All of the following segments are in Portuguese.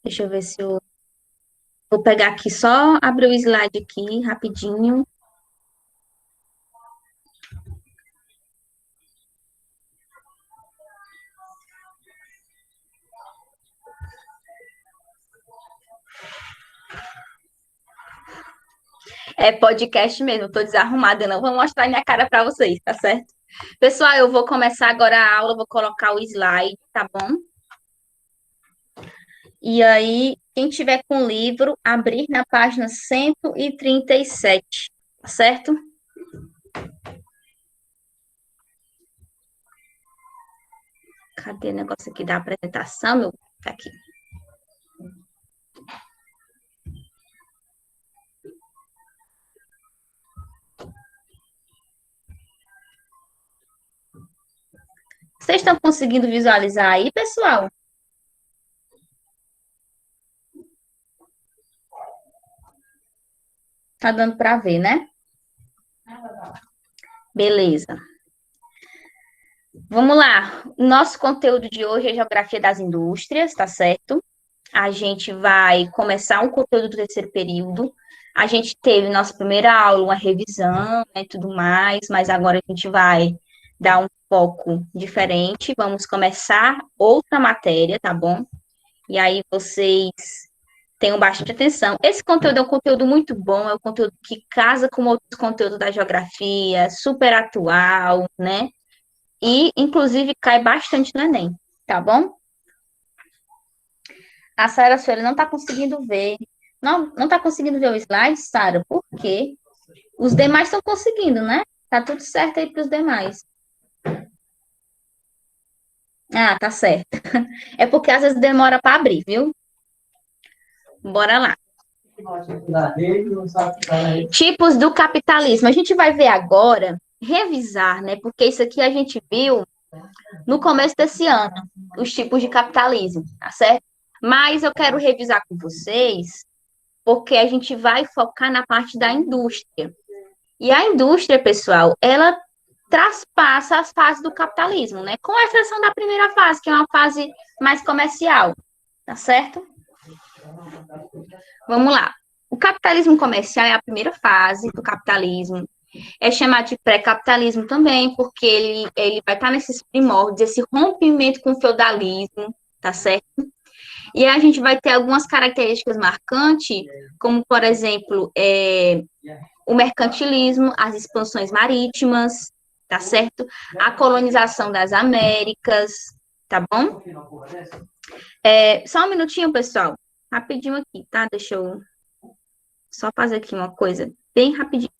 Deixa eu ver se eu vou pegar aqui, só abrir o slide aqui rapidinho. É podcast mesmo, tô desarrumada, eu não vou mostrar minha cara para vocês, tá certo? Pessoal, eu vou começar agora a aula, vou colocar o slide, tá bom? E aí, quem tiver com o livro, abrir na página 137, tá certo? Cadê o negócio aqui da apresentação, meu? Tá aqui. Vocês estão conseguindo visualizar aí, pessoal? Tá dando para ver, né? Beleza. Vamos lá. Nosso conteúdo de hoje é Geografia das Indústrias, tá certo? A gente vai começar um conteúdo do terceiro período. A gente teve nossa primeira aula, uma revisão, né, tudo mais, mas agora a gente vai dar um foco diferente. Vamos começar outra matéria, tá bom? E aí vocês tenham bastante atenção. Esse conteúdo é um conteúdo muito bom, é um conteúdo que casa com outros conteúdos da geografia, super atual, né? E, inclusive, cai bastante no Enem, tá bom? A Sara Sueli não está conseguindo ver. Não está conseguindo ver o slide, Sara, por quê? Os demais estão conseguindo, né? Tá tudo certo aí para os demais. Ah, tá certo. É porque às vezes demora para abrir, viu? Bora lá. Tipos do capitalismo. A gente vai ver agora, revisar, né? Porque isso aqui a gente viu no começo desse ano, os tipos de capitalismo, tá certo? Mas eu quero revisar com vocês, porque a gente vai focar na parte da indústria. E a indústria, pessoal, ela traspassa as fases do capitalismo, né? Com exceção da primeira fase, que é uma fase mais comercial, tá certo? Vamos lá. O capitalismo comercial é a primeira fase do capitalismo. É chamado de pré-capitalismo também, porque ele vai estar nesses primórdios, esse rompimento com o feudalismo, tá certo? E a gente vai ter algumas características marcantes, como, por exemplo, o mercantilismo, as expansões marítimas, tá certo? A colonização das Américas, tá bom? Só um minutinho, pessoal. Rapidinho aqui, tá? Deixa eu só fazer aqui uma coisa bem rapidinho.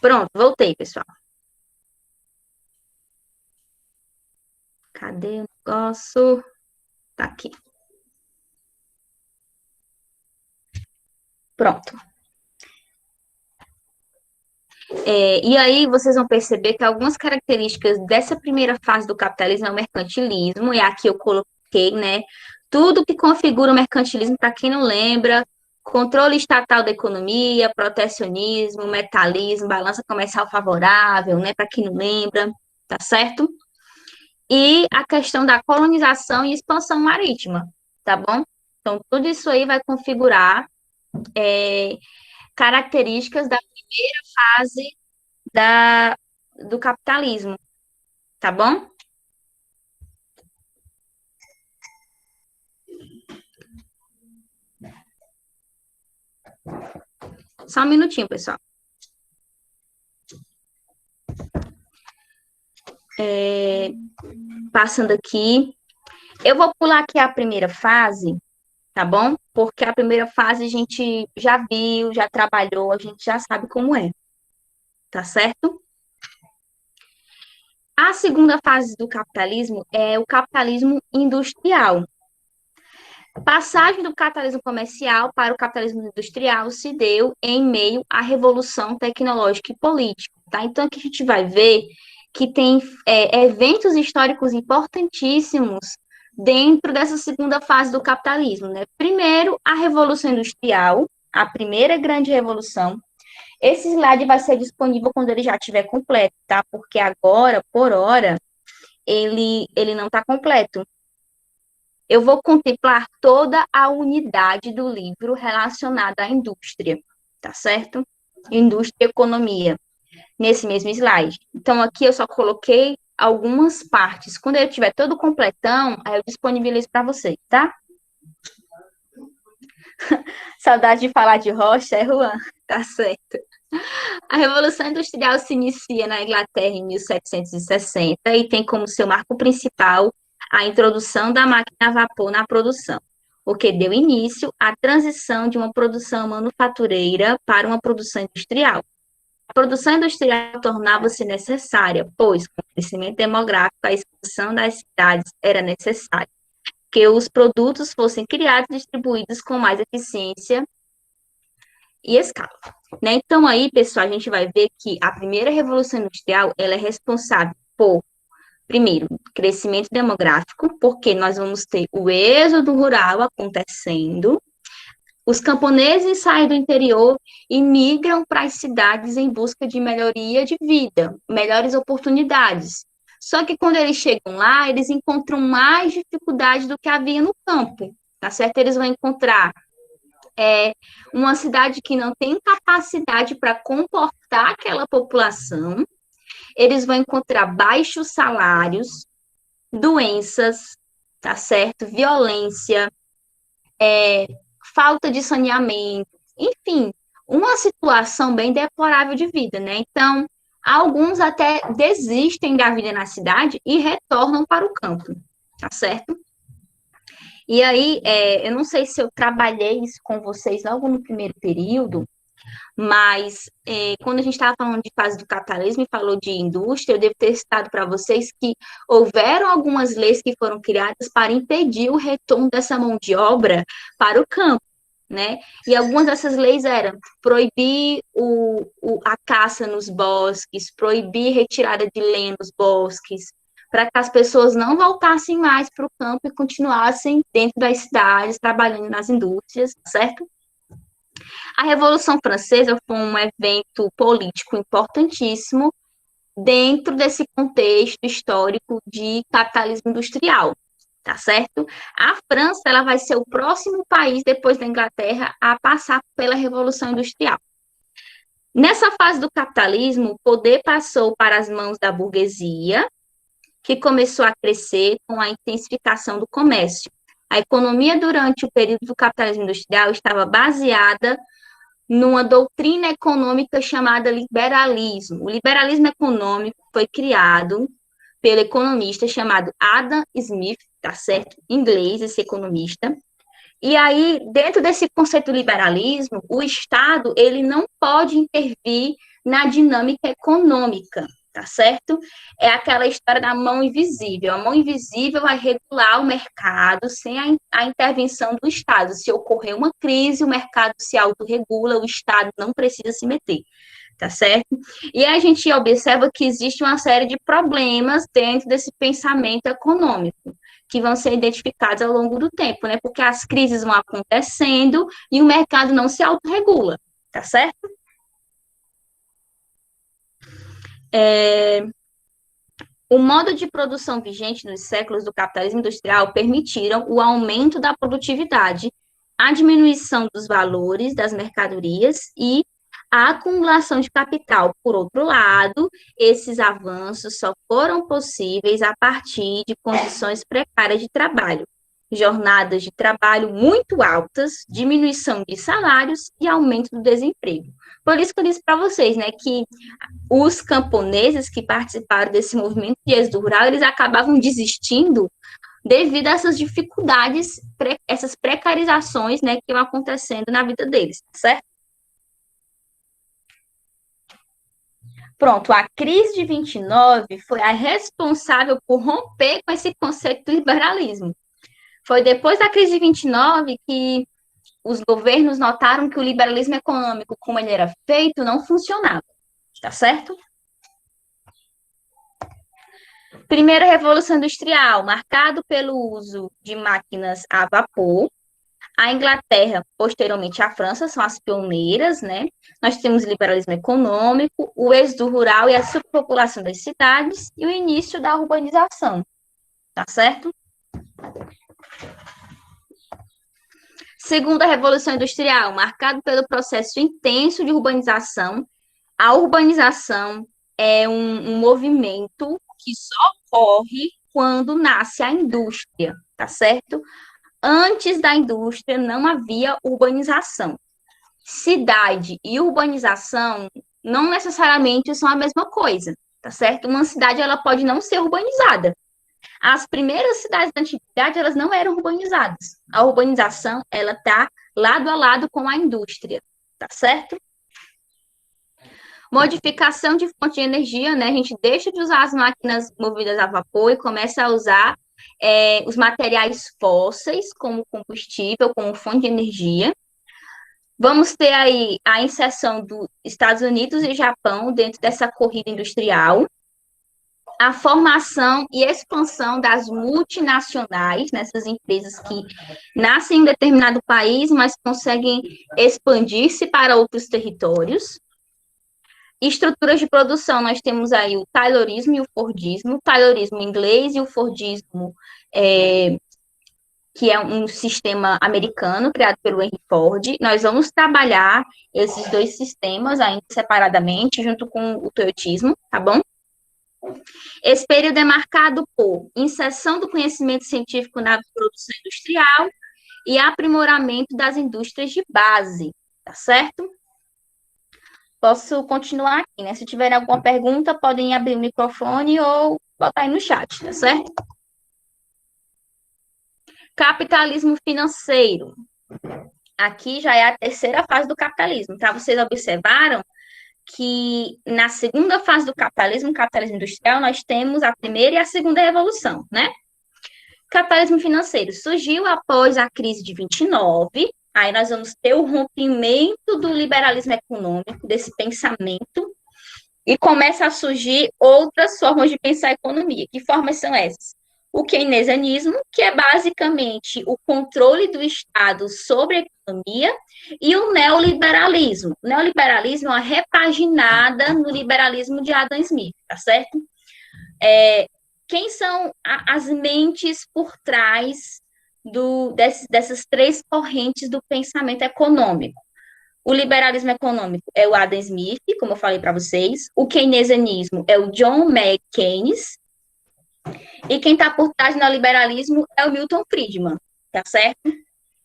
Pronto, voltei, pessoal. Cadê o negócio? Tá aqui. Pronto. E aí vocês vão perceber que algumas características dessa primeira fase do capitalismo é o mercantilismo, e aqui eu coloquei, né? Tudo que configura o mercantilismo, para quem não lembra, controle estatal da economia, protecionismo, metalismo, balança comercial favorável, né? Para quem não lembra, tá certo? E a questão da colonização e expansão marítima, tá bom? Então, tudo isso aí vai configurar características da primeira fase da, do capitalismo, tá bom? Só um minutinho, pessoal. Passando aqui. Eu vou pular aqui a primeira fase, tá bom? Porque a primeira fase a gente já viu, já trabalhou, a gente já sabe como é, tá certo? A segunda fase do capitalismo é o capitalismo industrial. Passagem do capitalismo comercial para o capitalismo industrial se deu em meio à revolução tecnológica e política, tá? Então, aqui a gente vai ver que tem eventos históricos importantíssimos dentro dessa segunda fase do capitalismo, né? Primeiro, a Revolução Industrial, a primeira grande revolução, Esse slide vai ser disponível quando ele já estiver completo, tá? Porque agora, por hora, ele não está completo. Eu vou contemplar toda a unidade do livro relacionada à indústria, tá certo? Indústria e economia, nesse mesmo slide. Então, aqui eu só coloquei algumas partes. Quando ele tiver todo completão, aí eu disponibilizo para vocês, tá? Saudade de falar de rocha, é, Juan? Tá certo. A Revolução Industrial se inicia na Inglaterra em 1760 e tem como seu marco principal a introdução da máquina a vapor na produção, o que deu início à transição de uma produção manufatureira para uma produção industrial. A produção industrial tornava-se necessária, pois, com o crescimento demográfico, a expansão das cidades era necessária, que os produtos fossem criados e distribuídos com mais eficiência e escala. Né? Então, aí, pessoal, a gente vai ver que a primeira revolução industrial ela é responsável por, primeiro, crescimento demográfico, porque nós vamos ter o êxodo rural acontecendo, os camponeses saem do interior e migram para as cidades em busca de melhoria de vida, melhores oportunidades. Só que quando eles chegam lá, eles encontram mais dificuldade do que havia no campo, tá certo? Eles vão encontrar uma cidade que não tem capacidade para comportar aquela população, eles vão encontrar baixos salários, doenças, tá certo? Violência, falta de saneamento, enfim, uma situação bem deplorável de vida, né? Então, alguns até desistem da vida na cidade e retornam para o campo, tá certo? E aí, eu não sei se eu trabalhei isso com vocês logo no primeiro período, mas quando a gente estava falando de fase do capitalismo e falou de indústria, eu devo ter citado para vocês que houveram algumas leis que foram criadas para impedir o retorno dessa mão de obra para o campo, né? E algumas dessas leis eram proibir a caça nos bosques, proibir retirada de lenha nos bosques, para que as pessoas não voltassem mais para o campo e continuassem dentro das cidades, trabalhando nas indústrias, certo? A Revolução Francesa foi um evento político importantíssimo dentro desse contexto histórico de capitalismo industrial, tá certo? A França, ela vai ser o próximo país, depois da Inglaterra, a passar pela Revolução Industrial. Nessa fase do capitalismo, o poder passou para as mãos da burguesia, que começou a crescer com a intensificação do comércio. A economia durante o período do capitalismo industrial estava baseada numa doutrina econômica chamada liberalismo. O liberalismo econômico foi criado pelo economista chamado Adam Smith, tá certo? Em inglês, esse economista. E aí, dentro desse conceito do liberalismo, o Estado, ele não pode intervir na dinâmica econômica, tá certo? É aquela história da mão invisível. A mão invisível vai regular o mercado sem a intervenção do Estado. Se ocorrer uma crise, o mercado se autorregula, o Estado não precisa se meter, tá certo? E a gente observa que existe uma série de problemas dentro desse pensamento econômico, que vão ser identificados ao longo do tempo, né? Porque as crises vão acontecendo e o mercado não se autorregula, tá certo? O modo de produção vigente nos séculos do capitalismo industrial permitiram o aumento da produtividade, a diminuição dos valores das mercadorias e a acumulação de capital. Por outro lado, esses avanços só foram possíveis a partir de condições precárias de trabalho, jornadas de trabalho muito altas, diminuição de salários e aumento do desemprego. Por isso que eu disse para vocês, né, que os camponeses que participaram desse movimento de êxodo rural, eles acabavam desistindo devido a essas dificuldades, essas precarizações, né, que iam acontecendo na vida deles, certo? Pronto, a crise de 29 foi a responsável por romper com esse conceito do liberalismo. Foi depois da crise de 29 que os governos notaram que o liberalismo econômico, como ele era feito, não funcionava, tá certo? Primeira Revolução Industrial, marcado pelo uso de máquinas a vapor, A Inglaterra, posteriormente a França, são as pioneiras, né? Nós temos o liberalismo econômico, o êxodo rural e a superpopulação das cidades e o início da urbanização, tá certo? Segunda Revolução Industrial, marcado pelo processo intenso de urbanização. A urbanização é um movimento que só ocorre quando nasce a indústria, tá certo? Antes da indústria não havia urbanização. Cidade e urbanização não necessariamente são a mesma coisa, tá certo? Uma cidade ela pode não ser urbanizada. As primeiras cidades da antiguidade elas não eram urbanizadas. A urbanização ela tá lado a lado com a indústria, tá certo? Modificação de fonte de energia, né? A gente deixa de usar as máquinas movidas a vapor e começa a usar os materiais fósseis como combustível, como fonte de energia. Vamos ter aí a inserção dos Estados Unidos e Japão dentro dessa corrida industrial, a formação e expansão das multinacionais, nessas empresas que nascem em um determinado país, mas conseguem expandir-se para outros territórios. Estruturas de produção, nós temos aí o Taylorismo e o Fordismo, o Taylorismo inglês e o Fordismo, que é um sistema americano criado pelo Henry Ford. Nós vamos trabalhar esses dois sistemas ainda separadamente, junto com o Toyotismo, tá bom? Esse período é marcado por inserção do conhecimento científico na produção industrial e aprimoramento das indústrias de base, tá certo? Posso continuar aqui, né? Se tiver alguma pergunta, podem abrir o microfone ou botar aí no chat, tá certo? Capitalismo financeiro. Aqui já é a terceira fase do capitalismo, tá? Vocês observaram que na segunda fase do capitalismo industrial, nós temos a primeira e a segunda revolução, né? Capitalismo financeiro surgiu após a crise de 29, aí nós vamos ter o rompimento do liberalismo econômico, desse pensamento, e começa a surgir outras formas de pensar a economia. Que formas são essas? O keynesianismo, que é basicamente o controle do Estado sobre a economia, e o neoliberalismo. O neoliberalismo é uma repaginada no liberalismo de Adam Smith, tá certo? Quem são as mentes por trás dessas três correntes do pensamento econômico? O liberalismo econômico é o Adam Smith, como eu falei para vocês. O keynesianismo é o John Maynard Keynes. E quem está por trás do neoliberalismo é o Milton Friedman, tá certo?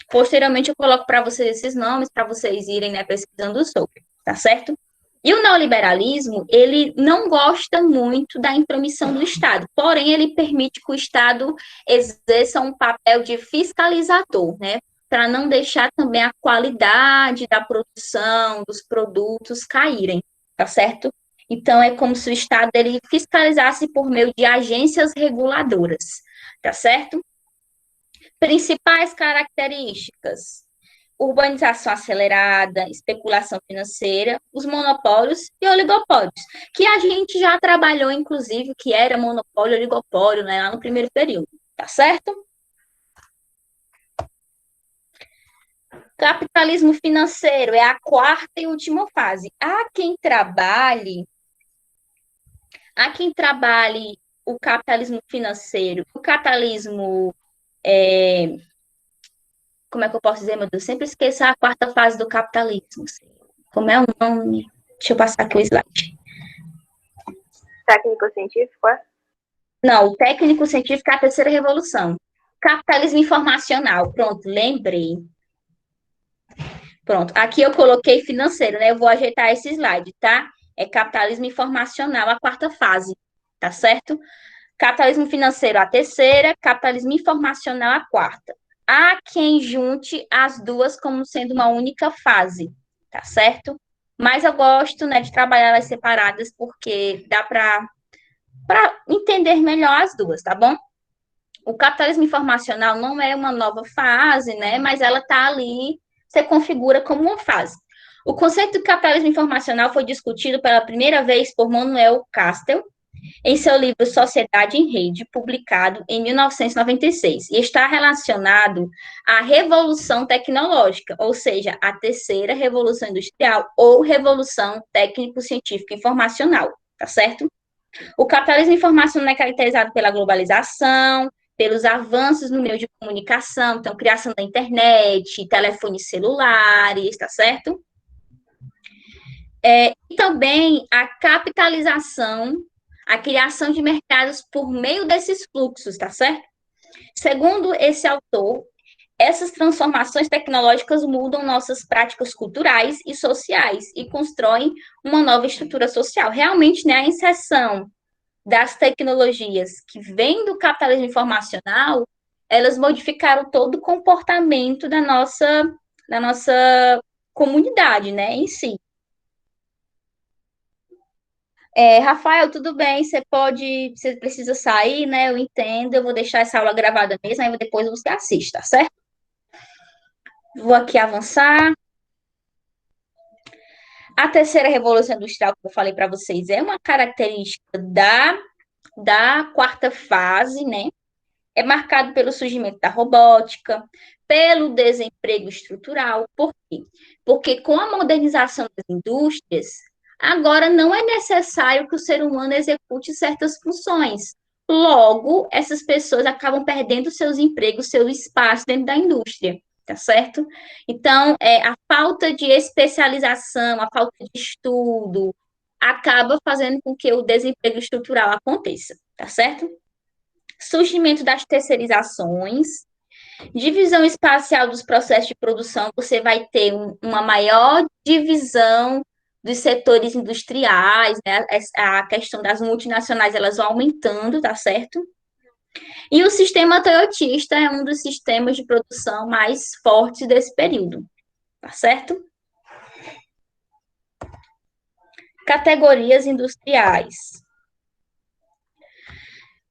Posteriormente eu coloco para vocês esses nomes, para vocês irem, né, pesquisando sobre, tá certo? E o neoliberalismo, ele não gosta muito da intromissão do Estado, porém ele permite que o Estado exerça um papel de fiscalizador, né? Para não deixar também a qualidade da produção, dos produtos caírem, tá certo? Então, é como se o Estado ele fiscalizasse por meio de agências reguladoras, tá certo? Principais características: urbanização acelerada, especulação financeira, os monopólios e oligopólios, que a gente já trabalhou, inclusive, que era monopólio e oligopólio, né, lá no primeiro período, tá certo? Capitalismo financeiro é a quarta e última fase. Há quem trabalhe o capitalismo financeiro, o capitalismo, como é que eu posso dizer, meu Deus, sempre esqueço a quarta fase do capitalismo. Como é o nome? Deixa eu passar aqui o slide. Técnico-científico, é? Não, o técnico-científico é a terceira revolução. Capitalismo informacional, pronto, lembrei. Pronto, aqui eu coloquei financeiro, né? Eu vou ajeitar esse slide, tá? É capitalismo informacional, a quarta fase, tá certo? Capitalismo financeiro, a terceira, capitalismo informacional, a quarta. Há quem junte as duas como sendo uma única fase, tá certo? Mas eu gosto, né, de trabalhar elas separadas porque dá para entender melhor as duas, tá bom? O capitalismo informacional não é uma nova fase, né, mas ela está ali, se configura como uma fase. O conceito de capitalismo informacional foi discutido pela primeira vez por Manuel Castells em seu livro Sociedade em Rede, publicado em 1996, e está relacionado à Revolução Tecnológica, ou seja, a terceira Revolução Industrial ou Revolução Técnico-Científica Informacional, tá certo? O capitalismo informacional é caracterizado pela globalização, pelos avanços no meio de comunicação, então, criação da internet, telefones celulares, tá certo? E também a capitalização, a criação de mercados por meio desses fluxos, tá certo? Segundo esse autor, essas transformações tecnológicas mudam nossas práticas culturais e sociais e constroem uma nova estrutura social. Realmente, né, a inserção das tecnologias que vêm do capitalismo informacional, elas modificaram todo o comportamento da nossa comunidade, né, em si. Rafael, tudo bem? Você precisa sair, né? Eu entendo, eu vou deixar essa aula gravada mesmo, aí depois você assiste, tá certo? Vou aqui avançar. A terceira revolução industrial que eu falei para vocês é uma característica da quarta fase, né? É marcado pelo surgimento da robótica, pelo desemprego estrutural. Por quê? Porque com a modernização das indústrias, agora não é necessário que o ser humano execute certas funções. Logo, essas pessoas acabam perdendo seus empregos, seu espaço dentro da indústria, tá certo? Então, a falta de especialização, a falta de estudo, acaba fazendo com que o desemprego estrutural aconteça, tá certo? Surgimento das terceirizações, divisão espacial dos processos de produção, você vai ter uma maior divisão dos setores industriais, né? A questão das multinacionais, elas vão aumentando, tá certo? E o sistema toyotista é um dos sistemas de produção mais fortes desse período, tá certo? Categorias industriais.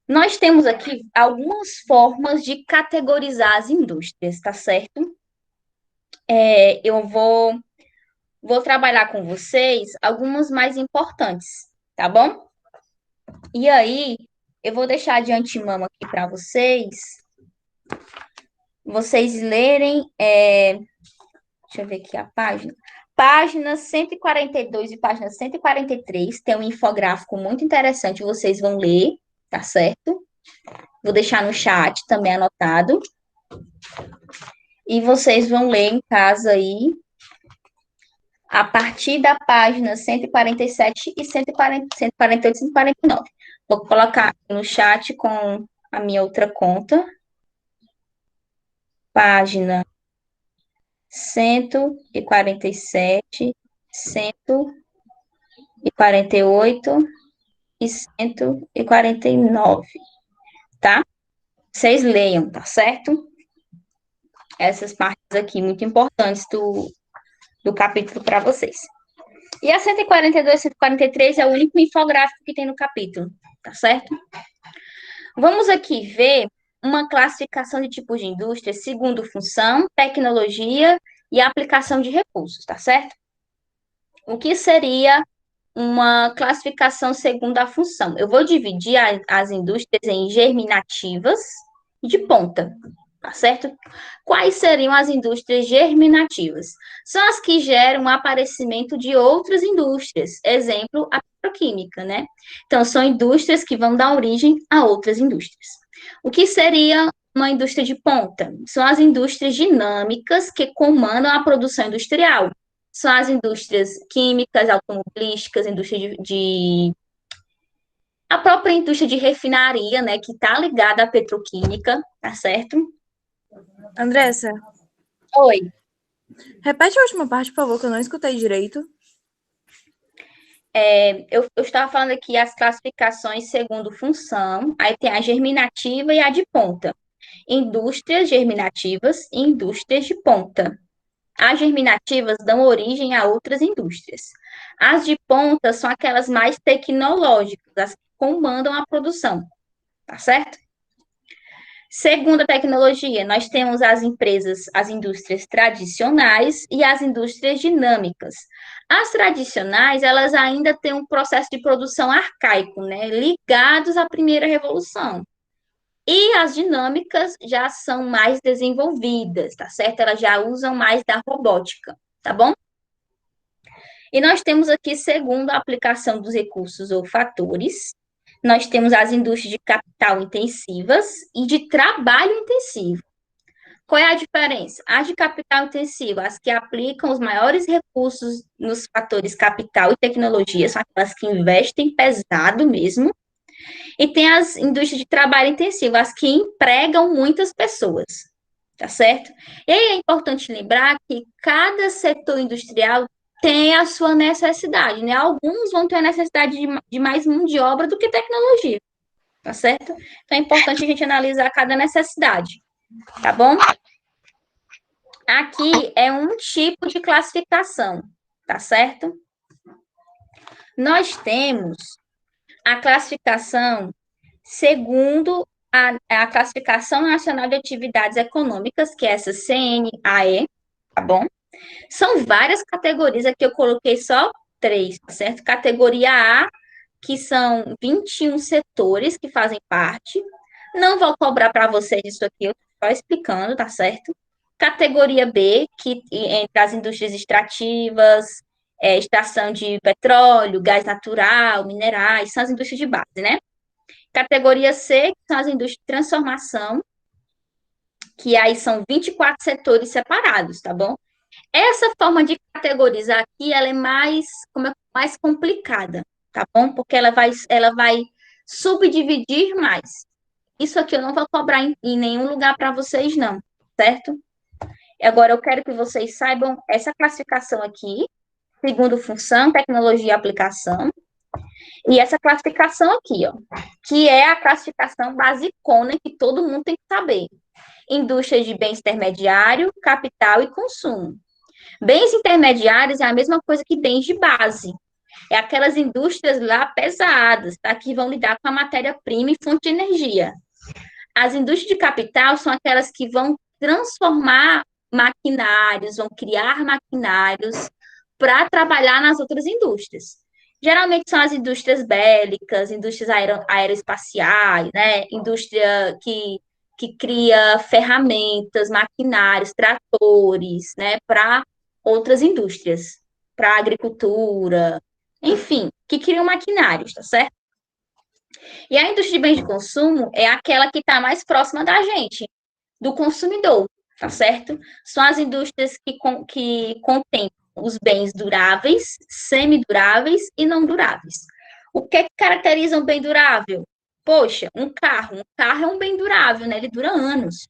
Nós temos aqui algumas formas de categorizar as indústrias, tá certo? Eu vou trabalhar com vocês algumas mais importantes, tá bom? E aí, eu vou deixar de antemão aqui para vocês lerem, deixa eu ver aqui a página. Página 142 e página 143, tem um infográfico muito interessante, vocês vão ler, tá certo? Vou deixar no chat também anotado. E vocês vão ler em casa aí, a partir da página 147 e 148 e 149. Vou colocar no chat com a minha outra conta. Página 147, 148 e 149, tá? Vocês leiam, tá certo? Essas partes aqui muito importantes do capítulo para vocês. E a 142 e 143 é o único infográfico que tem no capítulo, tá certo? Vamos aqui ver uma classificação de tipos de indústria segundo função, tecnologia e aplicação de recursos, tá certo? O que seria uma classificação segundo a função? Eu vou dividir as indústrias em germinativas e de ponta, tá certo? Quais seriam as indústrias germinativas? São as que geram o aparecimento de outras indústrias, exemplo, a petroquímica, né? Então, são indústrias que vão dar origem a outras indústrias. O que seria uma indústria de ponta? São as indústrias dinâmicas que comandam a produção industrial. São as indústrias químicas, automobilísticas, indústria a própria indústria de refinaria, né, que está ligada à petroquímica, tá certo? Andressa, Oi. repete a última parte, por favor, que eu não escutei direito. Eu estava falando aqui as classificações segundo função, aí tem a germinativa e a de ponta. Indústrias germinativas e indústrias de ponta. As germinativas dão origem a outras indústrias. As de ponta são aquelas mais tecnológicas, as que comandam a produção, tá certo? Segunda tecnologia, nós temos as empresas, as indústrias tradicionais e as indústrias dinâmicas. As tradicionais, elas ainda têm um processo de produção arcaico, né, ligados à primeira revolução. E as dinâmicas já são mais desenvolvidas, tá certo? Elas já usam mais da robótica, tá bom? E nós temos aqui, segundo a aplicação dos recursos ou fatores, nós temos as indústrias de capital intensivas e de trabalho intensivo. Qual é a diferença? As de capital intensivo, as que aplicam os maiores recursos nos fatores capital e tecnologia, são aquelas que investem pesado mesmo, e tem as indústrias de trabalho intensivo, as que empregam muitas pessoas, tá certo? E aí é importante lembrar que cada setor industrial tem a sua necessidade, né? Alguns vão ter a necessidade de mais mão de obra do que tecnologia, tá certo? Então é importante a gente analisar cada necessidade, tá bom? Aqui é um tipo de classificação, tá certo? Nós temos a classificação segundo a Classificação Nacional de Atividades Econômicas, que é essa CNAE, tá bom? São várias categorias, aqui eu coloquei só 3, tá certo? Categoria A, que são 21 setores que fazem parte. Não vou cobrar para vocês isso aqui, eu estou só explicando, tá certo? Categoria B, que entre as indústrias extrativas, extração de petróleo, gás natural, minerais, são as indústrias de base, né? Categoria C, que são as indústrias de transformação, que aí são 24 setores separados, tá bom? Essa forma de categorizar aqui, ela é mais complicada, tá bom? Porque ela vai subdividir mais. Isso aqui eu não vou cobrar em nenhum lugar para vocês, não, certo? Agora, eu quero que vocês saibam essa classificação aqui, segundo função, tecnologia e aplicação, e essa classificação aqui, ó, que é a classificação basicona que todo mundo tem que saber. Indústria de bens intermediário, capital e consumo. Bens intermediários é a mesma coisa que bens de base. É aquelas indústrias lá pesadas, tá? Que vão lidar com a matéria-prima e fonte de energia. As indústrias de capital são aquelas que vão transformar maquinários, vão criar maquinários para trabalhar nas outras indústrias. Geralmente são as indústrias bélicas, indústrias aeroespaciais, né? Indústria que cria ferramentas, maquinários, tratores, né? Para outras indústrias, para agricultura, enfim, que criam maquinários, tá certo? E a indústria de bens de consumo é aquela que está mais próxima da gente, do consumidor, tá certo? São as indústrias que contêm os bens duráveis, semiduráveis e não duráveis. O que é que caracteriza um bem durável? Poxa, um carro é um bem durável, né? Ele dura anos.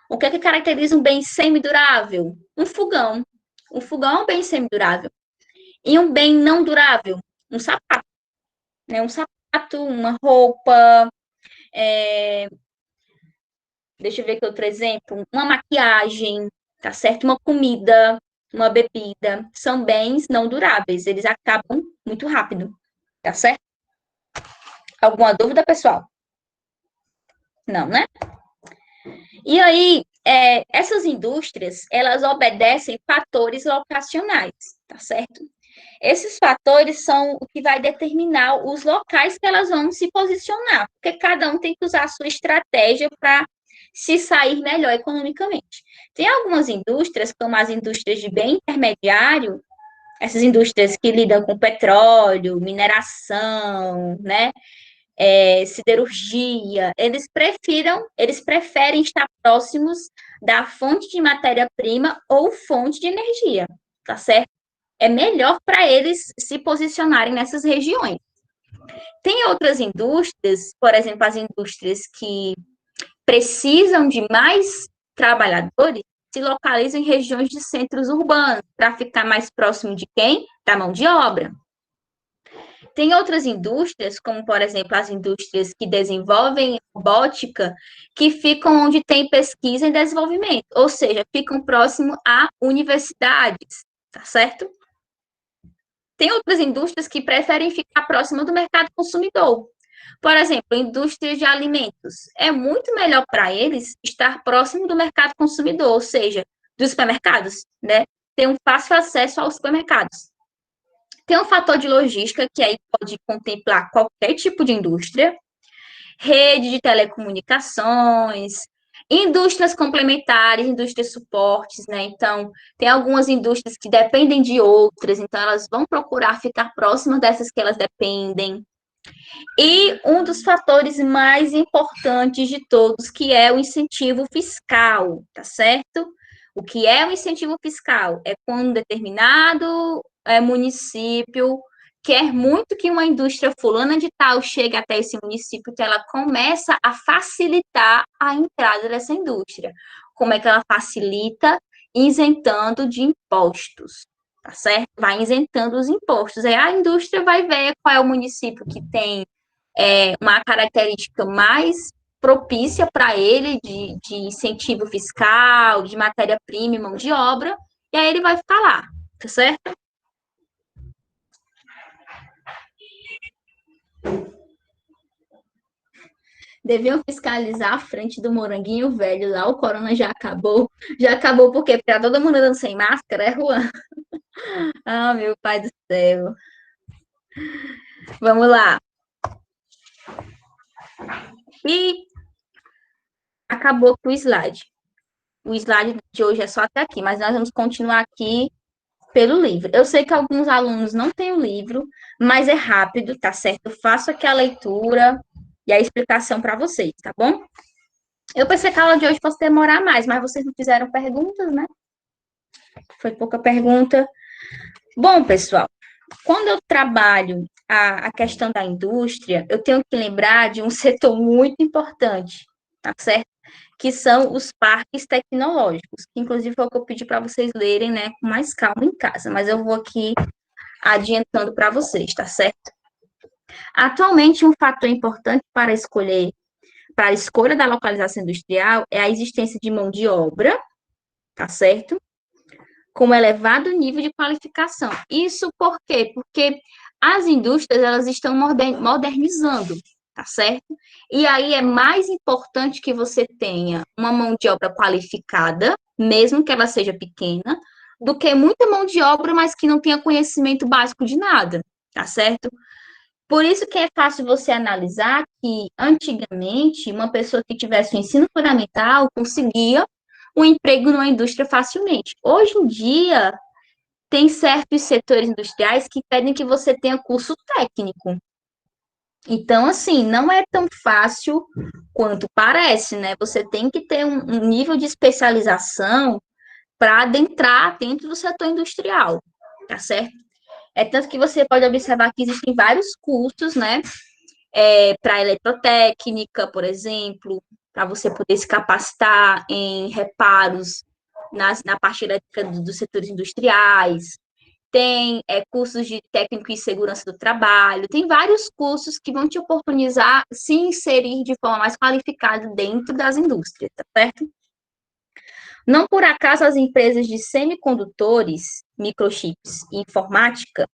O que é que caracteriza um bem semidurável? Um fogão. Um fogão é um bem semidurável. E um bem não durável? Um sapato, né? Um sapato, uma roupa, deixa eu ver aqui outro exemplo, uma maquiagem, tá certo? Uma comida, uma bebida, são bens não duráveis, eles acabam muito rápido, tá certo? Alguma dúvida, pessoal? Não, né? E aí, essas indústrias, elas obedecem fatores locacionais, tá certo? Esses fatores são o que vai determinar os locais que elas vão se posicionar, porque cada um tem que usar a sua estratégia para se sair melhor economicamente. Tem algumas indústrias, como as indústrias de bem intermediário, essas indústrias que lidam com petróleo, mineração, né, siderurgia, eles preferem estar próximos da fonte de matéria-prima ou fonte de energia, tá certo? É melhor para eles se posicionarem nessas regiões. Tem outras indústrias, por exemplo, as indústrias que precisam de mais trabalhadores, se localizam em regiões de centros urbanos, para ficar mais próximo de quem? Da mão de obra. Tem outras indústrias, como, por exemplo, as indústrias que desenvolvem robótica, que ficam onde tem pesquisa e desenvolvimento, ou seja, ficam próximo a universidades, tá certo? Tem outras indústrias que preferem ficar próximo do mercado consumidor. Por exemplo, indústria de alimentos. É muito melhor para eles estar próximo do mercado consumidor, ou seja, dos supermercados, né? Ter um fácil acesso aos supermercados. Tem um fator de logística que aí pode contemplar qualquer tipo de indústria, rede de telecomunicações, indústrias complementares, indústrias suportes, né? Então, tem algumas indústrias que dependem de outras, então elas vão procurar ficar próximas dessas que elas dependem. E um dos fatores mais importantes de todos, que é o incentivo fiscal, tá certo? O que é o incentivo fiscal? É quando um determinado município quer muito que uma indústria fulana de tal chegue até esse município, que ela começa a facilitar a entrada dessa indústria. Como é que ela facilita? Isentando de impostos, tá certo? Vai isentando os impostos. Aí a indústria vai ver qual é o município que tem uma característica mais propícia para ele de incentivo fiscal, de matéria-prima e mão de obra, e aí ele vai ficar lá, tá certo? Deviam fiscalizar a frente do moranguinho velho lá, o corona já acabou. Já acabou porque tá todo mundo andando sem máscara, é Juan? Ah, meu pai do céu. Vamos lá. E acabou com o slide. O slide de hoje é só até aqui, mas nós vamos continuar aqui pelo livro. Eu sei que alguns alunos não têm o livro, mas é rápido, tá certo? Eu faço aqui a leitura e a explicação para vocês, tá bom? Eu pensei que a aula de hoje fosse demorar mais, mas vocês não fizeram perguntas, né? Foi pouca pergunta. Bom, pessoal, quando eu trabalho a questão da indústria, eu tenho que lembrar de um setor muito importante, tá certo? Que são os parques tecnológicos, que inclusive foi o que eu pedi para vocês lerem, né, com mais calma em casa, mas eu vou aqui adiantando para vocês, tá certo? Atualmente, um fator importante para a escolha da localização industrial é a existência de mão de obra, tá certo? Com elevado nível de qualificação. Isso por quê? Porque as indústrias, elas estão modernizando, tá certo? E aí é mais importante que você tenha uma mão de obra qualificada, mesmo que ela seja pequena, do que muita mão de obra, mas que não tenha conhecimento básico de nada, tá certo? Por isso que é fácil você analisar que, antigamente, uma pessoa que tivesse o ensino fundamental conseguia um emprego numa indústria facilmente. Hoje em dia, tem certos setores industriais que pedem que você tenha curso técnico. Então, assim, não é tão fácil quanto parece, né? Você tem que ter um nível de especialização para adentrar dentro do setor industrial, tá certo? É tanto que você pode observar que existem vários cursos, né? Para eletrotécnica, por exemplo, para você poder se capacitar em reparos na parte elétrica dos setores industriais. Tem cursos de técnico em segurança do trabalho, tem vários cursos que vão te oportunizar se inserir de forma mais qualificada dentro das indústrias, tá certo? Não por acaso as empresas de semicondutores, microchips e informática,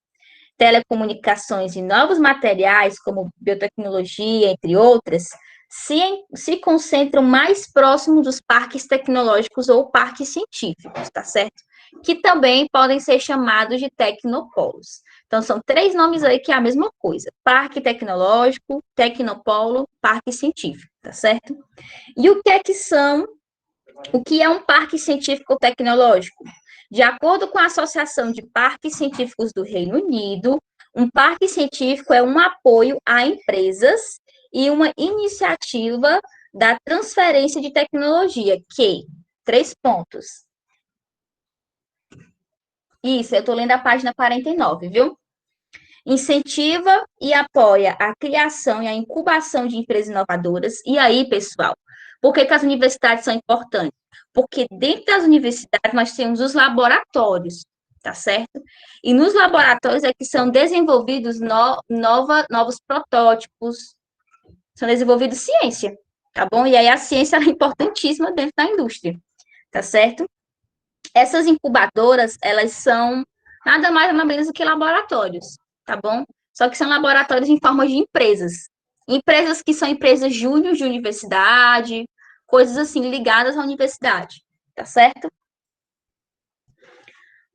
telecomunicações e novos materiais, como biotecnologia, entre outras, se concentram mais próximo dos parques tecnológicos ou parques científicos, tá certo? Que também podem ser chamados de tecnopolos. Então, são três nomes aí que é a mesma coisa: parque tecnológico, tecnopolo, parque científico, tá certo? E o que é um parque científico tecnológico? De acordo com a Associação de Parques Científicos do Reino Unido, um parque científico é um apoio a empresas e uma iniciativa da transferência de tecnologia, que, três pontos. Isso, eu estou lendo a página 49, viu? Incentiva e apoia a criação e a incubação de empresas inovadoras. E aí, pessoal, por que as universidades são importantes? Porque dentro das universidades nós temos os laboratórios, tá certo? E nos laboratórios é que são desenvolvidos novos protótipos, são desenvolvidos ciência, tá bom? E aí a ciência é importantíssima dentro da indústria, tá certo? Essas incubadoras, elas são nada mais nada menos do que laboratórios, tá bom? Só que são laboratórios em forma de empresas. Empresas que são empresas júnior de universidade, coisas assim ligadas à universidade, tá certo?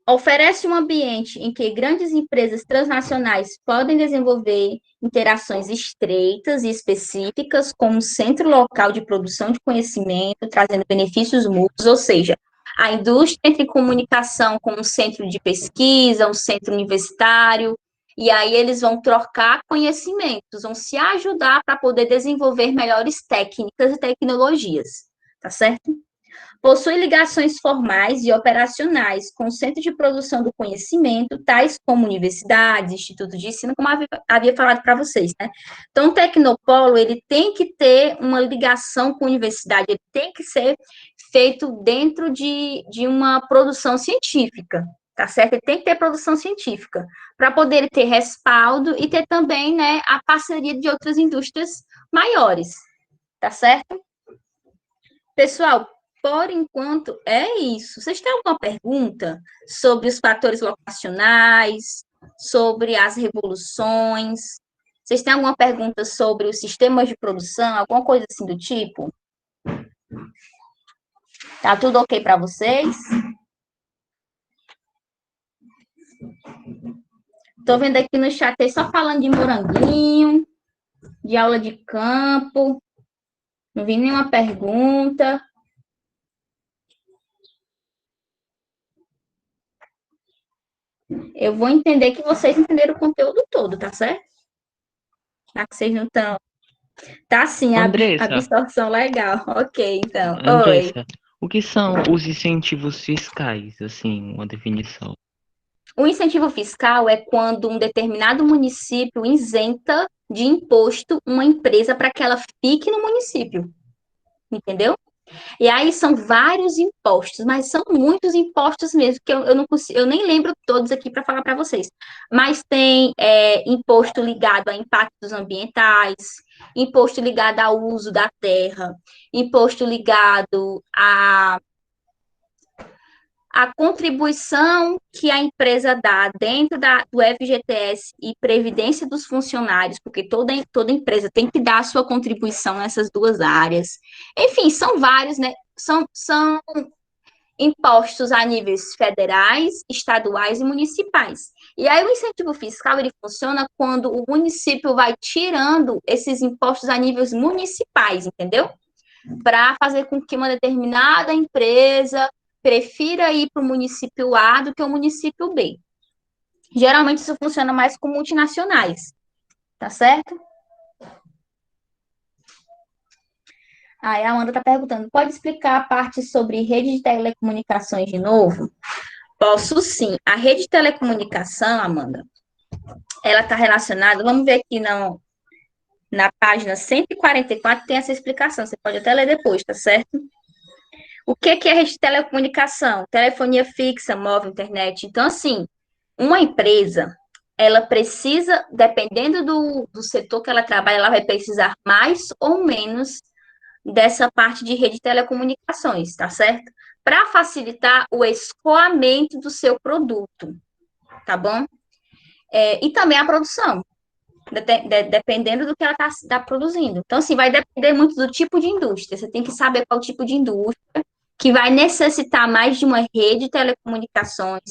Oferece um ambiente em que grandes empresas transnacionais podem desenvolver interações estreitas e específicas com um centro local de produção de conhecimento, trazendo benefícios mútuos, ou seja, a indústria entra em comunicação com um centro de pesquisa, um centro universitário, e aí eles vão trocar conhecimentos, vão se ajudar para poder desenvolver melhores técnicas e tecnologias, tá certo? Possui ligações formais e operacionais com o centro de produção do conhecimento, tais como universidades, institutos de ensino, como havia falado para vocês, né? Então, o Tecnopolo, ele tem que ter uma ligação com a universidade, ele tem que ser feito dentro de uma produção científica, tá certo? Ele tem que ter produção científica, para poder ter respaldo e ter também, né, a parceria de outras indústrias maiores, tá certo? Pessoal, por enquanto é isso. Vocês têm alguma pergunta sobre os fatores locacionais, sobre as revoluções? Vocês têm alguma pergunta sobre os sistemas de produção, alguma coisa assim do tipo? Tá tudo ok para vocês? Estou vendo aqui no chat aí só falando de moranguinho, de aula de campo. Não vi nenhuma pergunta. Eu vou entender que vocês entenderam o conteúdo todo, tá certo? Já que vocês não estão. Tá sim, a Andressa, absorção legal. Ok, então. Oi. Andressa, o que são os incentivos fiscais, assim, uma definição? O incentivo fiscal é quando um determinado município isenta de imposto uma empresa para que ela fique no município. Entendeu? E aí são vários impostos, mas são muitos impostos mesmo, que eu não consigo, eu nem lembro todos aqui para falar para vocês. Mas tem imposto ligado a impactos ambientais, imposto ligado ao uso da terra, imposto ligado a contribuição que a empresa dá dentro do FGTS e previdência dos funcionários, porque toda empresa tem que dar a sua contribuição nessas duas áreas. Enfim, são vários, né? São impostos a níveis federais, estaduais e municipais. E aí o incentivo fiscal ele funciona quando o município vai tirando esses impostos a níveis municipais, entendeu? Para fazer com que uma determinada empresa prefira ir para o município A do que o município B. Geralmente isso funciona mais com multinacionais, tá certo? Aí a Amanda está perguntando, pode explicar a parte sobre rede de telecomunicações de novo? Posso sim. A rede de telecomunicação, Amanda, ela está relacionada, vamos ver aqui na página 144 tem essa explicação, você pode até ler depois, tá certo? O que é rede de telecomunicação? Telefonia fixa, móvel, internet. Então, assim, uma empresa, ela precisa, dependendo do setor que ela trabalha, ela vai precisar mais ou menos dessa parte de rede de telecomunicações, tá certo? Para facilitar o escoamento do seu produto, tá bom? E também a produção, dependendo do que ela está produzindo. Então, assim, vai depender muito do tipo de indústria. Você tem que saber qual tipo de indústria que vai necessitar mais de uma rede de telecomunicações.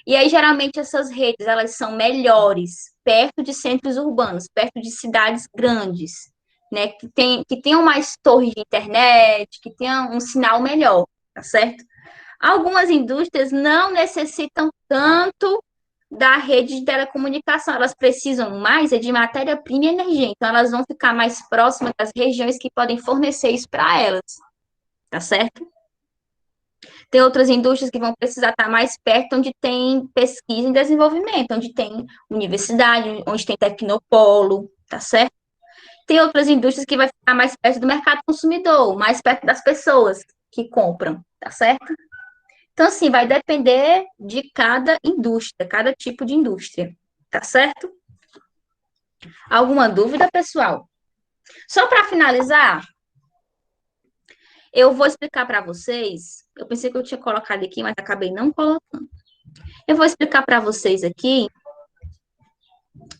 E aí, geralmente, essas redes, elas são melhores perto de centros urbanos, perto de cidades grandes, né? Que tenham mais torres de internet, que tenham um sinal melhor, tá certo? Algumas indústrias não necessitam tanto da rede de telecomunicação, elas precisam mais de matéria-prima e energia, então elas vão ficar mais próximas das regiões que podem fornecer isso para elas, tá certo? Tem outras indústrias que vão precisar estar mais perto, onde tem pesquisa e desenvolvimento, onde tem universidade, onde tem tecnopolo, tá certo? Tem outras indústrias que vai ficar mais perto do mercado consumidor, mais perto das pessoas que compram, tá certo? Então, assim, vai depender de cada indústria, cada tipo de indústria, tá certo? Alguma dúvida, pessoal? Só para finalizar, eu vou explicar para vocês. Eu pensei que eu tinha colocado aqui, mas acabei não colocando. Eu vou explicar para vocês aqui,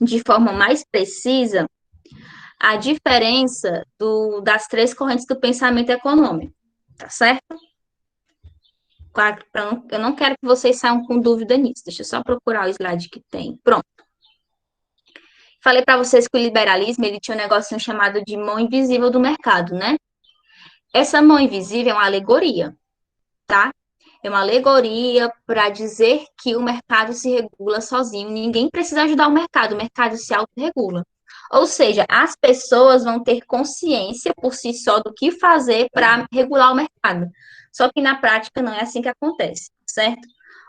de forma mais precisa, a diferença das três correntes do pensamento econômico, tá certo? Claro, eu não quero que vocês saiam com dúvida nisso. Deixa eu só procurar o slide que tem. Pronto. Falei para vocês que o liberalismo ele tinha um negocinho chamado de mão invisível do mercado, né? Essa mão invisível é uma alegoria, tá? É uma alegoria para dizer que o mercado se regula sozinho. Ninguém precisa ajudar o mercado se autorregula. Ou seja, as pessoas vão ter consciência por si só do que fazer para regular o mercado. Só que na prática não é assim que acontece, certo?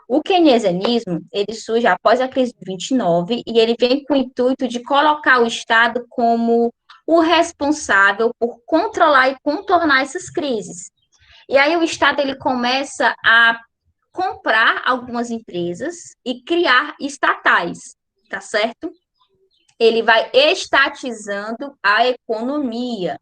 O keynesianismo, ele surge após a crise de 29 e ele vem com o intuito de colocar o Estado como o responsável por controlar e contornar essas crises. E aí o Estado ele começa a comprar algumas empresas e criar estatais, tá certo? Ele vai estatizando a economia,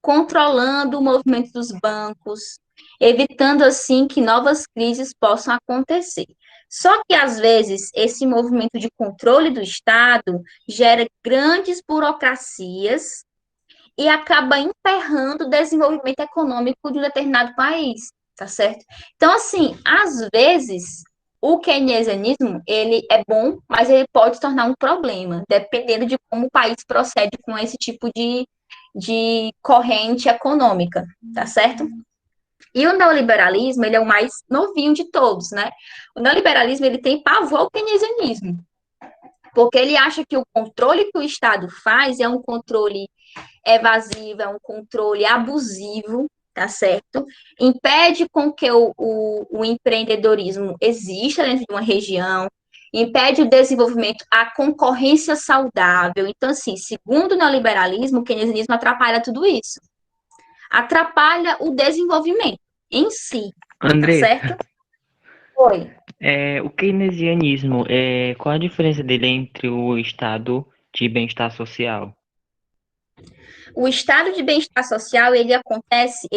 controlando o movimento dos bancos, evitando assim que novas crises possam acontecer. Só que às vezes esse movimento de controle do Estado gera grandes burocracias e acaba emperrando o desenvolvimento econômico de um determinado país, tá certo? Então, assim, às vezes, o keynesianismo, ele é bom, mas ele pode se tornar um problema, dependendo de como o país procede com esse tipo de corrente econômica, tá certo? E o neoliberalismo, ele é o mais novinho de todos, né? O neoliberalismo, ele tem pavor ao keynesianismo, porque ele acha que o controle que o Estado faz é um controle evasivo, é um controle abusivo, tá certo? Impede com que o empreendedorismo exista dentro de uma região, impede o desenvolvimento, a concorrência saudável. Então, assim, segundo o neoliberalismo, o keynesianismo atrapalha tudo isso. Atrapalha o desenvolvimento em si, tá Andressa, certo? Oi. o keynesianismo, qual a diferença dele entre o estado de bem-estar social? O estado de bem-estar social, ele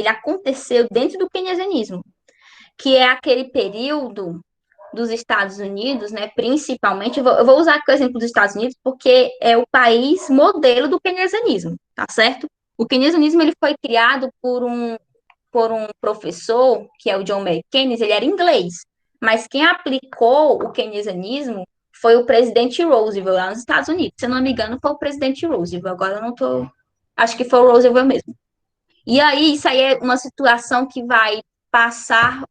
aconteceu dentro do keynesianismo, que é aquele período dos Estados Unidos, né, principalmente, eu vou usar o exemplo dos Estados Unidos porque é o país modelo do keynesianismo, tá certo? O keynesianismo ele foi criado por um professor, que é o John Maynard Keynes, ele era inglês, mas quem aplicou o keynesianismo foi o presidente Roosevelt lá nos Estados Unidos. Se eu não me engano, foi o presidente Roosevelt, agora eu não tô... Acho que foi o Roosevelt mesmo. E aí, isso aí é uma situação que vai passar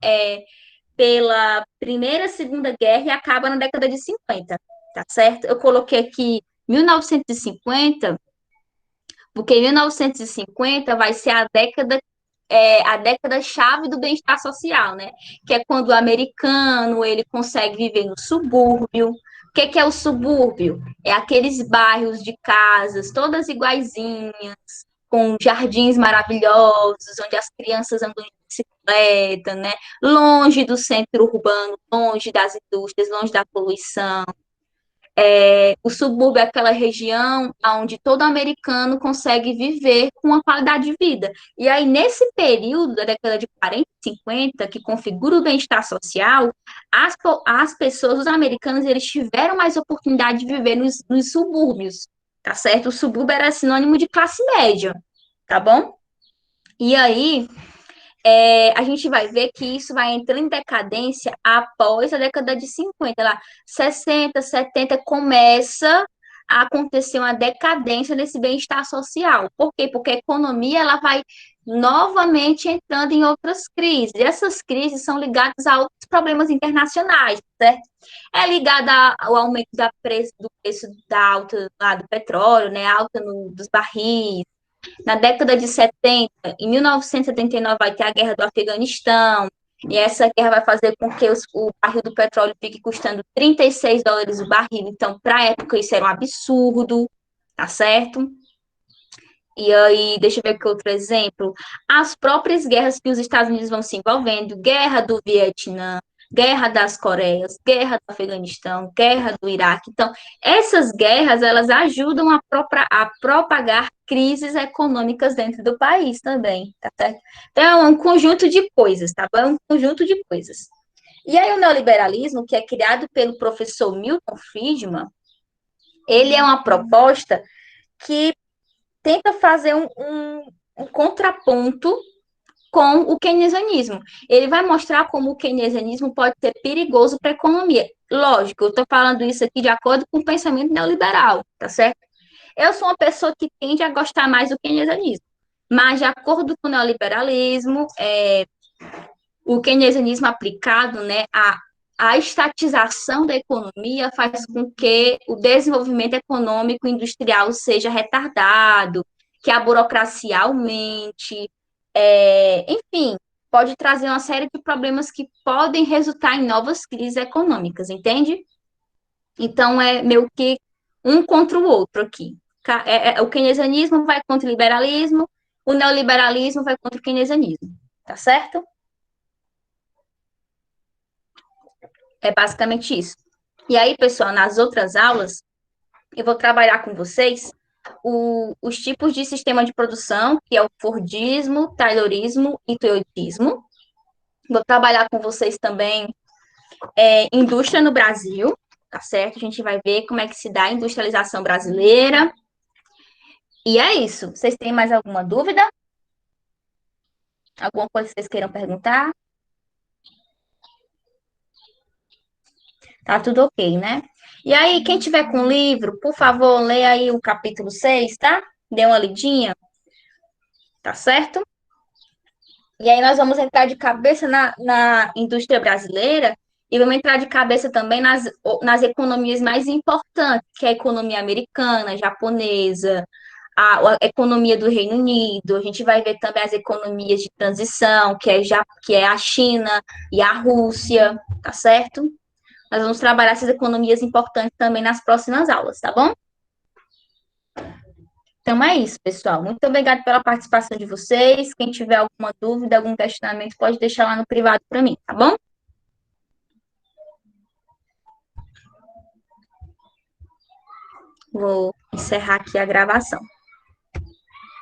pela Primeira e Segunda Guerra e acaba na década de 50, tá certo? Eu coloquei aqui 1950, porque 1950 vai ser a década chave do bem-estar social, né? Que é quando o americano ele consegue viver no subúrbio. O que é o subúrbio? É aqueles bairros de casas, todas iguaizinhas, com jardins maravilhosos, onde as crianças andam de bicicleta, né? Longe do centro urbano, longe das indústrias, longe da poluição. O subúrbio é aquela região onde todo americano consegue viver com uma qualidade de vida. E aí, nesse período da década de 40 e 50, que configura o bem-estar social, as pessoas, os americanos, eles tiveram mais oportunidade de viver nos subúrbios, tá certo? O subúrbio era sinônimo de classe média, tá bom? E aí, a gente vai ver que isso vai entrando em decadência após a década de 50, lá 60, 70, começa a acontecer uma decadência nesse bem-estar social. Por quê? Porque a economia ela vai novamente entrando em outras crises. E essas crises são ligadas a outros problemas internacionais, certo? É ligada ao aumento do preço da alta lá do petróleo, né? Alta dos barris, na década de 70, em 1979, vai ter a guerra do Afeganistão, e essa guerra vai fazer com que o barril do petróleo fique custando US$ 36 o barril. Então, para a época, isso era um absurdo, tá certo? E aí, deixa eu ver aqui outro exemplo. As próprias guerras que os Estados Unidos vão se envolvendo, guerra do Vietnã, guerra das Coreias, guerra do Afeganistão, guerra do Iraque. Então, essas guerras, elas ajudam a propagar crises econômicas dentro do país também, tá certo? Então, é um conjunto de coisas, tá bom? É um conjunto de coisas. E aí, o neoliberalismo, que é criado pelo professor Milton Friedman, ele é uma proposta que tenta fazer um contraponto com o keynesianismo. Ele vai mostrar como o keynesianismo pode ser perigoso para a economia. Lógico, eu estou falando isso aqui de acordo com o pensamento neoliberal, tá certo? Eu sou uma pessoa que tende a gostar mais do keynesianismo, mas de acordo com o neoliberalismo, o keynesianismo aplicado, né, a estatização da economia faz com que o desenvolvimento econômico e industrial seja retardado, que a burocracia aumente, enfim, pode trazer uma série de problemas que podem resultar em novas crises econômicas, entende? Então, é meio que um contra o outro aqui. O keynesianismo vai contra o liberalismo, o neoliberalismo vai contra o keynesianismo, tá certo? É basicamente isso. E aí, pessoal, nas outras aulas, eu vou trabalhar com vocês os tipos de sistema de produção, que é o Fordismo, Taylorismo e Toyotismo. Vou trabalhar com vocês também indústria no Brasil, tá certo? A gente vai ver como é que se dá a industrialização brasileira. E é isso. Vocês têm mais alguma dúvida? Alguma coisa que vocês queiram perguntar? Tá tudo ok, né? E aí, quem tiver com o livro, por favor, leia aí o capítulo 6, tá? Dê uma lidinha, tá certo? E aí nós vamos entrar de cabeça na indústria brasileira e vamos entrar de cabeça também nas economias mais importantes, que é a economia americana, japonesa, a economia do Reino Unido. A gente vai ver também as economias de transição, que é a China e a Rússia, tá certo? Nós vamos trabalhar essas economias importantes também nas próximas aulas, tá bom? Então é isso, pessoal. Muito obrigada pela participação de vocês. Quem tiver alguma dúvida, algum questionamento, pode deixar lá no privado para mim, tá bom? Vou encerrar aqui a gravação.